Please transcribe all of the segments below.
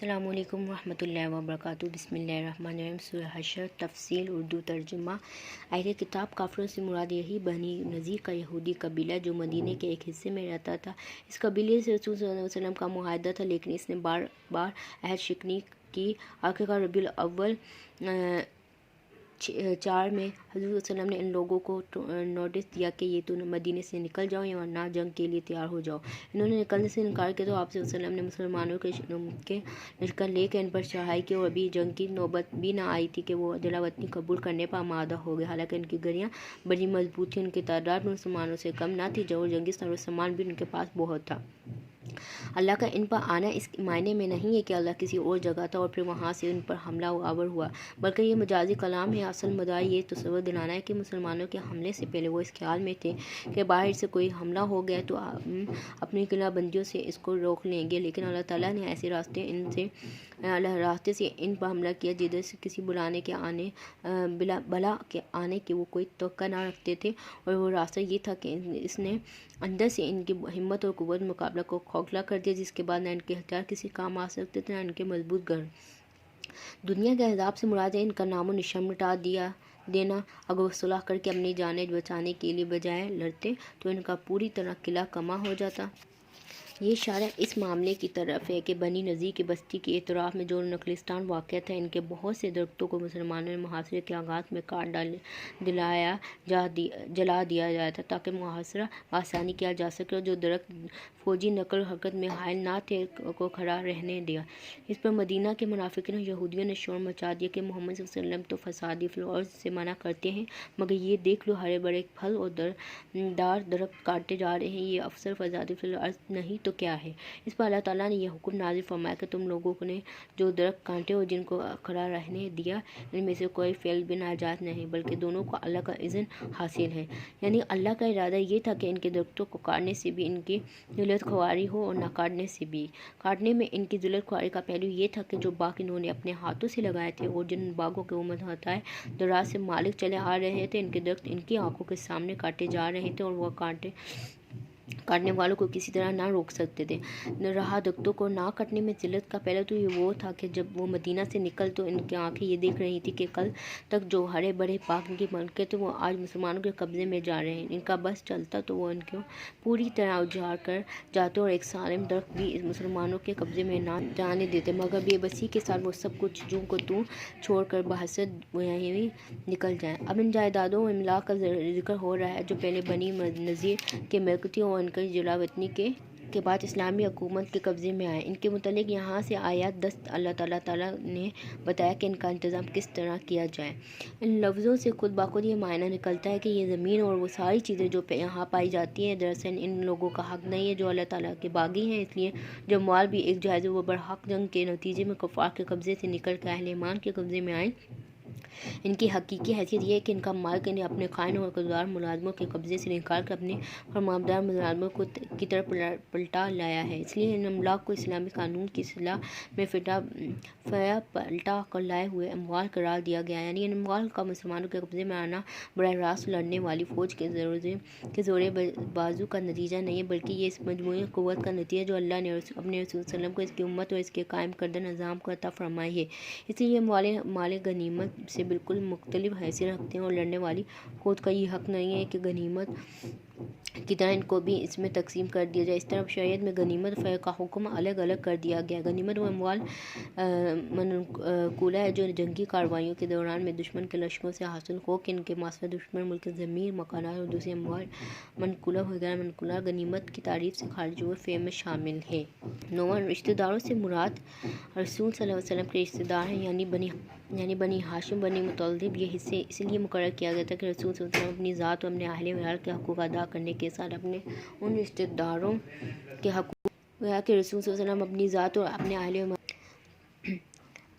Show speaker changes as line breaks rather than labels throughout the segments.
السلام علیکم ورحمۃ اللہ وبرکاتہ۔ بسم اللہ الرحمن الرحیم۔ سورہ حشر تفصیل اردو ترجمہ۔ اہل کتاب کافروں سے مراد یہی بنی نذیر کا یہودی قبیلہ جو مدینے کے ایک حصے میں رہتا تھا۔ اس قبیلے سے رسول صلی اللہ علیہ وسلم کا معاہدہ تھا، لیکن اس نے بار بار عہد شکنی کی۔ آخرکار ربیع الاول 4 میں حضور صلی اللہ علیہ وسلم نے ان لوگوں کو نوٹس دیا کہ یہ تو مدینے سے نکل جاؤ یا ورنہ جنگ کے لیے تیار ہو جاؤ۔ انہوں نے نکلنے سے انکار کیا تو آپ صلی اللہ علیہ وسلم نے مسلمانوں کے لشکر لے کے ان پر چڑھائی کی، اور ابھی جنگ کی نوبت بھی نہ آئی تھی کہ وہ جلاوطنی قبول کرنے پر آمادہ ہو گئے۔ حالانکہ ان کی گڑیاں بڑی مضبوط تھیں، ان کی تعداد مسلمانوں سے کم نہ تھی، اور جنگی ساز و سامان بھی ان کے پاس بہت تھا۔ اللہ کا ان پر آنا اس معنی میں نہیں ہے کہ اللہ کسی اور جگہ تھا اور پھر وہاں سے ان پر حملہ آور ہوا، بلکہ یہ مجازی کلام ہے۔ اصل مدعا یہ تصور دلانا ہے کہ مسلمانوں کے حملے سے پہلے وہ اس خیال میں تھے کہ باہر سے کوئی حملہ ہو گیا تو اپنی قلعہ بندیوں سے اس کو روک لیں گے، لیکن اللہ تعالیٰ نے ایسے راستے سے ان پر حملہ کیا جدھر سے کسی بلا کے آنے کی وہ کوئی توقع نہ رکھتے تھے، اور وہ راستہ یہ تھا کہ اس نے اندر سے ان کی ہمت اور قوت مقابلہ کو کھوکھلا کر دیا، جس کے بعد نہ ان کے ہتھیار کسی کام آ سکتے تھے، نہ ان کے مضبوط گھر۔ دنیا کے عذاب سے مراد ہے ان کا نام و نشان مٹا دینا۔ اگر وہ صلح کر کے اپنی جانیں بچانے کے لیے بجائے لڑتے تو ان کا پوری طرح قلعہ کما ہو جاتا۔ یہ اشارہ اس معاملے کی طرف ہے کہ بنی نذیر کی بستی کے اطراف میں جو نخلستان واقع تھا، ان کے بہت سے درختوں کو مسلمانوں نے محاصرے کے آغاز میں کاٹ جلا دیا گیا تھا تاکہ محاصرہ آسانی کیا جا سکے، اور جو درخت فوجی نقل و حرکت میں حائل نہ تھے کو کھڑا رہنے دیا۔ اس پر مدینہ کے منافقین اور یہودیوں نے شور مچا دیا کہ محمد صلی اللہ علیہ وسلم تو فسادی فی الارض سے منع کرتے ہیں، مگر یہ دیکھ لو ہرے بڑے پھل اور دار درخت کاٹے جا رہے ہیں، یہ افسر فسادی فی الارض نہیں تو کیا ہے؟ اس پر اللہ تعالیٰ نے یہ حکم نازل فرمایا کہ تم لوگوں نے جو درخت کاٹے اور جن کو کھڑا رہنے دیا، ان میں سے کوئی فعل بھی ناجائز نہیں، بلکہ دونوں کو اللہ کا اذن حاصل ہے۔ یعنی اللہ کا ارادہ یہ تھا کہ ان کے درختوں کو کاٹنے سے بھی ان کی ذلت خواری ہو اور نہ کاٹنے سے بھی۔ کاٹنے میں ان کی ذلت خواری کا پہلو یہ تھا کہ جو باغ انہوں نے اپنے ہاتھوں سے لگائے تھے اور جن باغوں کے وہ متحدہ دراز سے مالک چلے آ رہے تھے، ان کے درخت ان کی آنکھوں کے سامنے کاٹے جا رہے تھے، اور وہ کاٹنے والوں کو کسی طرح نہ روک سکتے تھے۔ رہا درختوں کو نہ کاٹنے میں ذلت کا پہلو تو یہ وہ تھا کہ جب وہ مدینہ سے نکل تو ان کی آنکھیں یہ دیکھ رہی تھی کہ کل تک جو ہرے بڑے باغ ان کی ملکیت تھے، وہ آج مسلمانوں کے قبضے میں جا رہے ہیں۔ ان کا بس چلتا تو وہ ان کو پوری طرح اجاڑ کر جاتے اور ایک سالم درخت بھی مسلمانوں کے قبضے میں نہ جانے دیتے، مگر بے بسی کے ساتھ وہ سب کچھ جوں کو توں چھوڑ کر بحثت وہیں نکل جائیں۔ اب ان جائیدادوں و املاک کا ذکر ہو رہا ہے جو پہلے بنی نذیر کے ملک تھی اور ان کی جلاوطنی کے بعد اسلامی حکومت کے قبضے میں آئے۔ ان کے متعلق یہاں سے آیات 10 اللہ تعالیٰ نے بتایا کہ ان کا انتظام کس طرح کیا جائے۔ ان لفظوں سے خود بخود یہ معنی نکلتا ہے کہ یہ زمین اور وہ ساری چیزیں جو یہاں پائی جاتی ہیں دراصل ان لوگوں کا حق نہیں ہے جو اللہ تعالیٰ کے باغی ہیں، اس لیے جو اموال بھی ایک جائز و برحق جنگ کے نتیجے میں کفار کے قبضے سے نکل کر اہل ایمان کے قبضے میں آئیں، ان کی حقیقی حیثیت یہ ہے کہ ان کا مالک انہیں اپنے خائن اور غدار ملازموں کے قبضے سے نکال کر اپنے فرمانبردار ملازموں کی طرف پلٹا لایا ہے۔ اس لیے ان املاک کو اسلامی قانون کی اصطلاح میں فیا پلٹا کر لائے ہوئے اموال قرار دیا گیا ہے۔ یعنی ان اموال کا مسلمانوں کے قبضے میں آنا براہ راست لڑنے والی فوج کے زور بازو کا نتیجہ نہیں ہے، بلکہ یہ اس مجموعی قوت کا نتیجہ ہے جو اللہ نے اپنے رسول صلی اللہ علیہ وسلم کو اس کی امت اور اس کے قائم کردہ نظام کو عطا فرمائی ہے۔ اس لیے یہ مال غنیمت سے بالکل مختلف حیثیت رکھتے ہیں، اور لڑنے والی فوج کا یہ حق نہیں ہے کہ غنیمت کی طرح ان کو بھی اس میں تقسیم کر دیا جائے۔ اس طرح شریعت میں غنیمت فے کا حکم الگ الگ کر دیا گیا ہے۔ غنیمت وہ اموال منقولہ ہے جو جنگی کارروائیوں کے دوران میں دشمن کے لشکروں سے حاصل ہو کہ ان کے ماسوات دشمن ملک زمین، مکانات اور دوسری اموال منقولہ و غیر منقولہ غنیمت کی تعریف سے خارج ہوئے فے میں شامل ہے۔ 9 رشتہ داروں سے مراد رسول صلی اللہ علیہ وسلم کے رشتہ دار ہیں، یعنی بنی ہاشم بنی مطلب۔ یہ حصے اس لیے مقرر کیا گیا تھا کہ رسول صلی اللہ علیہ وسلم اپنی ذات اور اپنے اہل و عیال کے حقوق ادا کرنے کے ساتھ اپنے ان رشتہ داروں کے حقوق کہ رسول صلی اللہ علیہ وسلم اپنی ذات اور اپنے اہل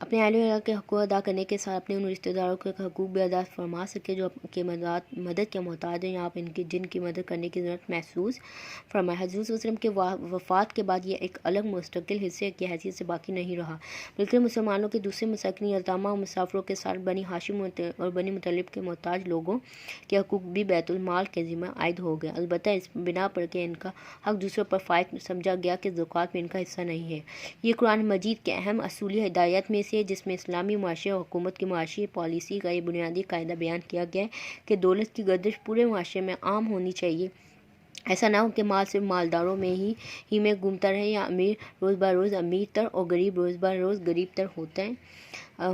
اپنے اہل و عیال کے حقوق ادا کرنے کے ساتھ اپنے ان رشتہ داروں کے حقوق بھی ادا فرما سکے جو آپ کے مدد کے محتاج ہیں یا آپ ان کی جن کی مدد کرنے کی ضرورت محسوس فرمائے۔ حضور صلی اللہ علیہ وسلم کے وفات کے بعد یہ ایک الگ مستقل حصے کی حیثیت سے باقی نہیں رہا، بلکہ مسلمانوں کے دوسرے مساکین، یتامہ اور مسافروں کے ساتھ بنی ہاشم اور بنی مطلب کے محتاج لوگوں کے حقوق بھی بیت المال کے ذمہ عائد ہو گئے، البتہ اس بنا پر کہ ان کا حق دوسروں پر فائق سمجھا گیا کہ زکوٰۃ میں ان کا حصہ نہیں ہے۔ یہ قرآن مجید کے اہم اصولی ہدایات میں سے ہے جس میں اسلامی معاشرے اور حکومت کی معاشی پالیسی کا یہ بنیادی قاعدہ بیان کیا گیا ہے کہ دولت کی گردش پورے معاشرے میں عام ہونی چاہیے۔ ایسا نہ ہو کہ مال صرف مالداروں میں ہی میں گھومتا رہے یا امیر روز بروز امیر تر اور غریب روز بروز غریب تر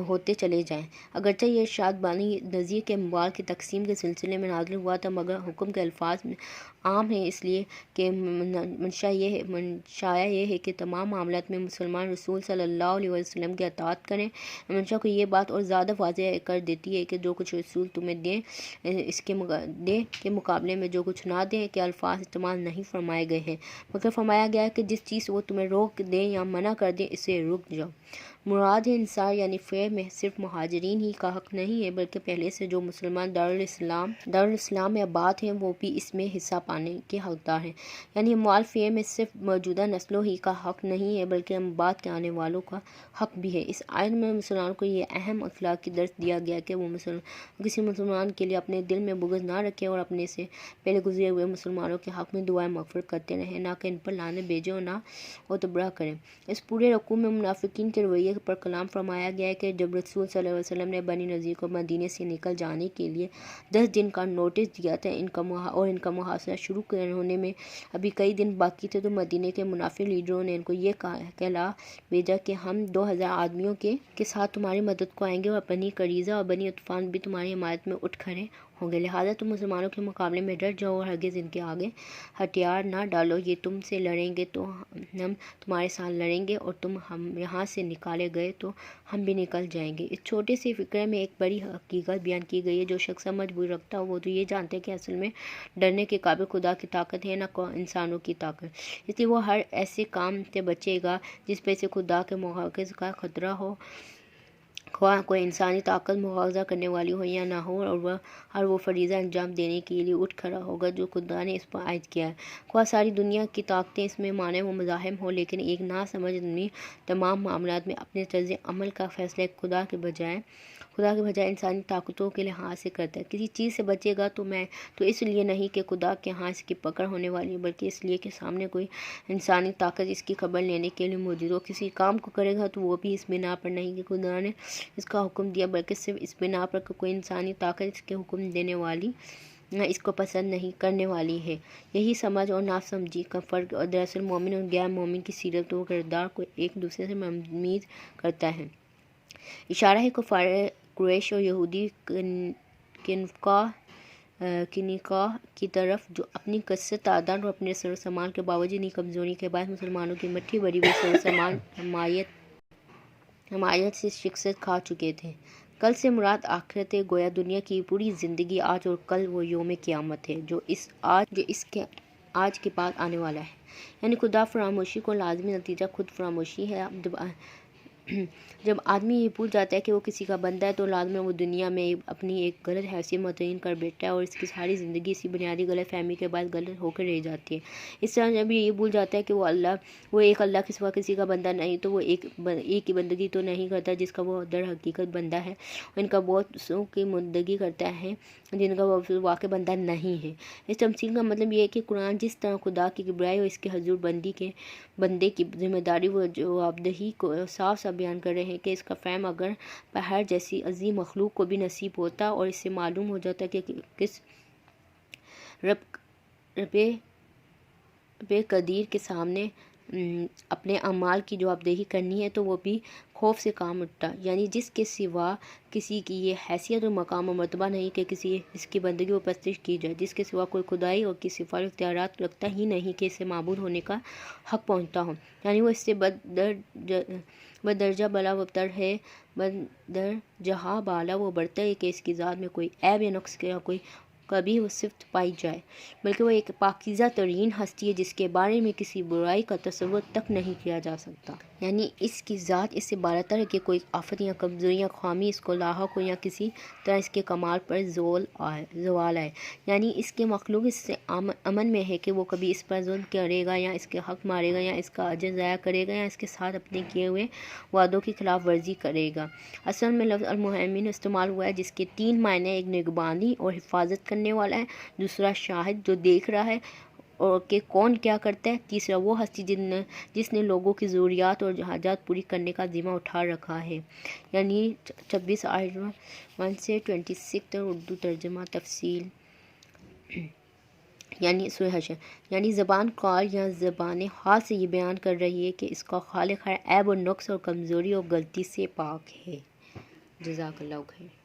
ہوتے چلے جائیں۔ اگرچہ یہ ارشاد بانی نظیر کے اموال کی تقسیم کے سلسلے میں نازل ہوا تھا، مگر حکم کے الفاظ عام ہیں، اس لیے کہ منشا یہ ہے کہ تمام معاملات میں مسلمان رسول صلی اللہ علیہ وسلم کی اطاعت کریں۔ منشا کو یہ بات اور زیادہ واضح کر دیتی ہے کہ جو کچھ رسول تمہیں دیں اس کے مقابلے میں جو کچھ نہ دیں کے الفاظ استعمال نہیں فرمائے گئے ہیں، مگر فرمایا گیا ہے کہ جس چیز سے وہ تمہیں روک دیں یا منع کر دیں اس سے رک جاؤ۔ مراد انصار یعنی فے میں صرف مہاجرین ہی کا حق نہیں ہے، بلکہ پہلے سے جو مسلمان دارالاسلام میں آباد ہیں وہ بھی اس میں حصہ پانے کے حقدار ہیں۔ یعنی اموال فے میں صرف موجودہ نسلوں ہی کا حق نہیں ہے بلکہ بعد کے آنے والوں کا حق بھی ہے۔ اس آیت میں مسلمانوں کو یہ اہم اخلاقی درس دیا گیا کہ وہ کسی مسلمان کے لیے اپنے دل میں بغض نہ رکھیں اور اپنے سے پہلے گزرے ہوئے مسلمانوں کے حق میں دعائیں مغفرت کرتے رہیں، نہ کہ ان پر لعنت بھیجیں اور نہ تبرہ کریں۔ اس پورے رکوع میں منافقین کے رویے پر کلام فرمایا گیا ہے کہ جب رسول صلی اللہ علیہ وسلم نے بنی نذیر کو مدینے سے نکل جانے کے لیے 10 دن کا نوٹس دیا تھا اور ان کا محاصرہ شروع ہونے میں ابھی کئی دن باقی تھے، تو مدینے کے منافق لیڈروں نے ان کو یہ کہلا بھیجا کہ ہم 2000 آدمیوں کے ساتھ تمہاری مدد کو آئیں گے اور بنی قریظہ اور بنی غطفان بھی تمہاری حمایت میں اٹھ کھڑے ہوں گے، لہٰذا تم مسلمانوں کے مقابلے میں ڈٹ جاؤ اور ہرگز ان کے آگے ہتھیار نہ ڈالو، یہ تم سے لڑیں گے تو ہم تمہارے ساتھ لڑیں گے اور تم ہم یہاں سے نکالے گئے تو ہم بھی نکل جائیں گے۔ اس چھوٹے سے فقرے میں ایک بڑی حقیقت بیان کی گئی ہے، جو شخص مجبور رکھتا ہو وہ تو یہ جانتے ہیں کہ اصل میں ڈرنے کے قابل خدا کی طاقت ہے، نہ انسانوں کی طاقت، اس لیے وہ ہر ایسے کام سے بچے گا جس پہ سے خدا کے مواخذ کا خطرہ ہو، خواہ کوئی انسانی طاقت مواخذہ کرنے والی ہو یا نہ ہو، اور وہ فریضہ انجام دینے کے لیے اٹھ کھڑا ہوگا جو خدا نے اس پر عائد کیا ہے، خواہ ساری دنیا کی طاقتیں اس میں مانع و مزاحم ہوں، لیکن ایک ناسمجھ آدمی تمام معاملات میں اپنے طرز عمل کا فیصلہ خدا کے بجائے انسانی طاقتوں کے لحاظ سے کرتا ہے۔ کسی چیز سے بچے گا تو اس لیے نہیں کہ خدا کے ہاں اس کی پکڑ ہونے والی ہے، بلکہ اس لیے کہ سامنے کوئی انسانی طاقت اس کی خبر لینے کے لیے موجود ہو۔ کسی کام کو کرے گا تو وہ بھی اس بنا پر نہیں کہ خدا نے اس کا حکم دیا، بلکہ صرف اس بنا پر کہ کوئی انسانی طاقت اس کے حکم دینے والی اس کو پسند نہیں کرنے والی ہے۔ یہی سمجھ اور ناسمجھی کا فرق دراصل مومن اور غیر مومن کی سیرت و کردار کو ایک دوسرے سے ممیز کرتا ہے۔ اشارہ ہے کفار قریش اور یہودی کنکاہ کی طرف جو اپنی کثرت تعداد اور اپنے سر و سامان کے باوجود انہی کمزوری کے باعث مسلمانوں کی مٹھی بھری ہوئی سر و سامان حمایت سے شکست کھا چکے تھے۔ کل سے مراد آخرت ہے، گویا دنیا کی پوری زندگی آج اور کل وہ یوم قیامت ہے جو آج کے بعد آنے والا ہے۔ یعنی خدا فراموشی کو لازمی نتیجہ خود فراموشی ہے۔ جب آدمی یہ بھول جاتا ہے کہ وہ کسی کا بندہ ہے تو لازم وہ دنیا میں اپنی ایک غلط حیثیت متعین کر بیٹھتا ہے اور اس کی ساری زندگی اسی بنیادی غلط فہمی کے بعد غلط ہو کر رہ جاتی ہے۔ اس طرح جب یہ بھول جاتا ہے کہ وہ ایک اللہ کے سوا کسی کا بندہ نہیں، تو وہ ایک ہی بندگی تو نہیں کرتا جس کا وہ در حقیقت بندہ ہے، اور ان کا بہت سو کی بندگی کرتا ہے جن کا وہ واقع بندہ نہیں ہے۔ اس تمثیل کا مطلب یہ ہے کہ قرآن جس طرح خدا کی کبریائی اور اس کے حضور بندے کی ذمہ داری و جوابدہی کو صاف صاف بیان کر رہے ہیں کہ اس کا فہم اگر پہاڑ جیسی عظیم مخلوق کو بھی نصیب ہوتا اور اس سے معلوم ہو جاتا کہ کس رب قدیر کے سامنے اپنے اعمال کی جوابدہی کرنی ہے تو وہ بھی خوف سے کام اٹھتا، یعنی جس کے سوا کسی کی یہ حیثیت اور مقام و مرتبہ نہیں کہ اس کی بندگی و پرستش کی جائے، جس کے سوا کوئی خدائی اور کی صفات و اختیارات رکھتا ہی نہیں کہ اسے معبود ہونے کا حق پہنچتا ہو، یعنی وہ اس سے بدرجہ بالا و تر ہے، بدرجہ بالا و برتر ہے کہ اس کی ذات میں کوئی عیب یا نقص یا کوئی کبھی وہ صفت پائی جائے، بلکہ وہ ایک پاکیزہ ترین ہستی ہے جس کے بارے میں کسی برائی کا تصور تک نہیں کیا جا سکتا۔ یعنی اس کی ذات اس سے بالاتر ہے کہ کوئی آفت یا کمزوری یا خامی اس کو لاحق ہو یا کسی طرح اس کے کمال پر زوال آئے۔ یعنی اس کے مخلوق اس سے امن میں ہے کہ وہ کبھی اس پر ظلم کرے گا یا اس کے حق مارے گا یا اس کا اجر ضائع کرے گا یا اس کے ساتھ اپنے کیے ہوئے وعدوں کی خلاف ورزی کرے گا۔ اصل میں لفظ المہیمن استعمال ہوا ہے جس کے 3 معنی، ایک نگبانی اور حفاظت کرنے والا ہے، دوسرا شاہد جو دیکھ رہا ہے اور کہ کون کیا کرتا ہے، تیسرا وہ ہستی جس نے لوگوں کی ضروریات اور حاجات پوری کرنے کا ذمہ اٹھا رکھا ہے۔ یعنی 26 آیت 1 سے 26 تک اردو ترجمہ تفصیل۔ یعنی سورہ حشر، یعنی زبان کار یا زبان حال سے یہ بیان کر رہی ہے کہ اس کا خالق ہر عیب اور نقص اور کمزوری اور غلطی سے پاک ہے۔ جزاک اللہ خیر۔